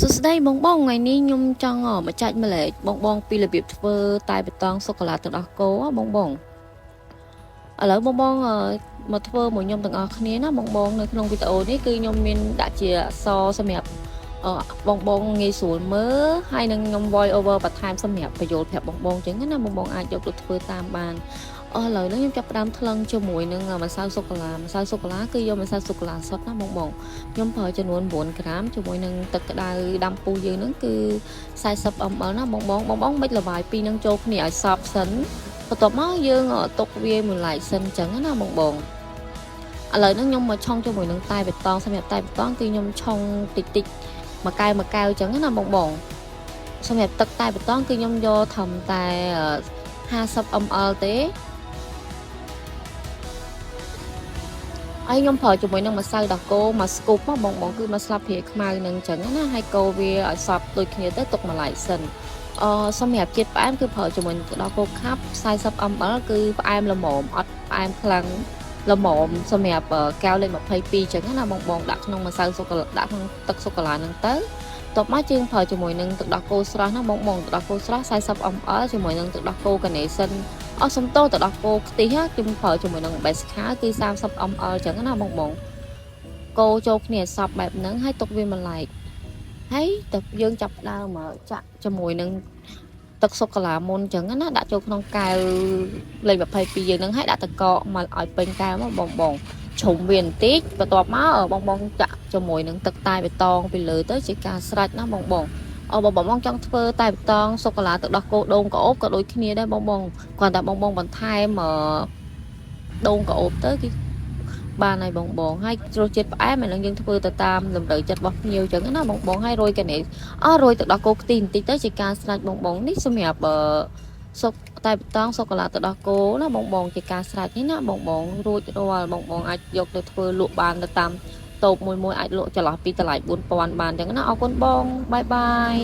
សួស្តីបងបងថ្ងៃនេះខ្ញុំចង់មកចែកម្លែកបងបងពីរបៀបធ្វើតែបេតងសូកូឡាទឹកដោះគោបងបងឥឡូវបងបងមកធ្វើមួយខ្ញុំទាំងអស់គ្នាណាបងបងនៅក្នុងវីដេអូនេះគឺខ្ញុំមានដាក់ជាអក្សរសម្រាប់បងបងងាយស្រួលមើលហើយនឹងខ្ញុំ voice over បន្ថែមសម្រាប់បញ្យល់ប្រាប់បងបងអញ្ចឹងណាបងបងអាចយកទៅធ្វើតាមបានឥឡូវនេះខ្ញុំចាប់ផ្ដើមថ្លឹងជាមួយនឹងម្សៅសូកូឡាគឺយកម្សៅសូកូឡាសុទ្ធណាបងបងខ្ញុំប្រើចំនួន9ក្រាមជាមួយនឹងទឹកក្តៅដាំពុះយើងហ្នឹងគឺ40 ml ណាបងបងមិនល្បាយពីរនឹងចូលគ្នាឲ្យសព្វសិនបន្ទាប់មកយើងទុកវាមួយឡែកសិនអញ្ចឹងណាបងបងឥឡូវហ្នឹងខ្ញុំមកឆុងជាមួយនឹងតែបេតងសម្រាប់តែបេតងគឺខ្ញុំឆុងតិចមួយកែវអញ្ចឹងណាបងបងសម្រាប់ទឹកតែបេតងគឺខ្ញុំយកត្រឹមតែ50 ml ទេហើយខ្ញុំប្រើជាមួយនឹងម្សៅដោះគោមួយស្គូបបងគឺមួយស្លាបព្រាខ្មៅនឹងអញ្ចឹងណាហើយកូរវាឲ្យសព្វដូចគ្នាទៅទុកមួយឡែកសិនសម្រាប់ជាតិផ្អែមគឺប្រើជាមួយទឹកដោះគោខាប់40 ml គឺផ្អែមល្មមអត់ផ្អែមខ្លាំងល្មមសម្រាប់កែវលេខ22អញ្ចឹងណាបងដាក់ក្នុងម្សៅសូកូឡាដាក់ក្នុងទឹកសូកូឡាហ្នឹងទៅតបមកយើងប្រើជាមួយនឹងទឹកដោះគោស្រស់ណាបងទឹកដោះគោស្រស់40 ml ជាមួយនឹងទឹកដោះគោកាណេសិនសំតោទឹកដោះគោខ្ទិះខ្ញុំប្រើជាមួយនឹង base ខាគឺ30 ml អញ្ចឹងណាបងកូរចូលគ្នាសពបែបហ្នឹងហើយទុកវាមួយឡែកហើយតើយើងចាប់ដើមចាក់ជាមួយនឹងទឹកសូកូឡាមុនអញ្ចឹងណាដាក់ចូលក្នុងកែវលេខ22យើងហ្នឹងហើយដាក់ទឹកកកមកឲ្យពេញកែវមកបងជ្រុំវាបន្តិចបន្ទាប់មកបងចាក់ជាមួយនឹងទឹកតែបេតងពីលើទៅជាការស្រេចណាបងបងចង់ធ្វើតែបេតងសូកូឡាទឹកដោះគោដូងក្អូបក៏ដូចគ្នាដែរបងគ្រាន់តែបងបន្ថែមដូងក្អូបទៅគឺបានហើយបងហើយរសជាតិផ្អែមឥឡូវយើងធ្វើទៅតាមតម្រូវចិត្តរបស់ភ្ញៀវអញ្ចឹងណាបងហើយរោយកាណេរោយទឹកដោះគោខ្ទិះបន្តិចទៅជាការស្រេចបងនេះសម្រាប់សុកតែបេតងសូកូឡាទឹកដោះគោណាបងជាការស្រេចនេះណាបងរួចរាល់បងអាចយកទៅធ្វើលក់បានទៅតាមតូបមួយអាចលក់ចន្លោះពីតម្លៃ 4000 បានអញ្ចឹងណាអរគុណបងបាយបាយ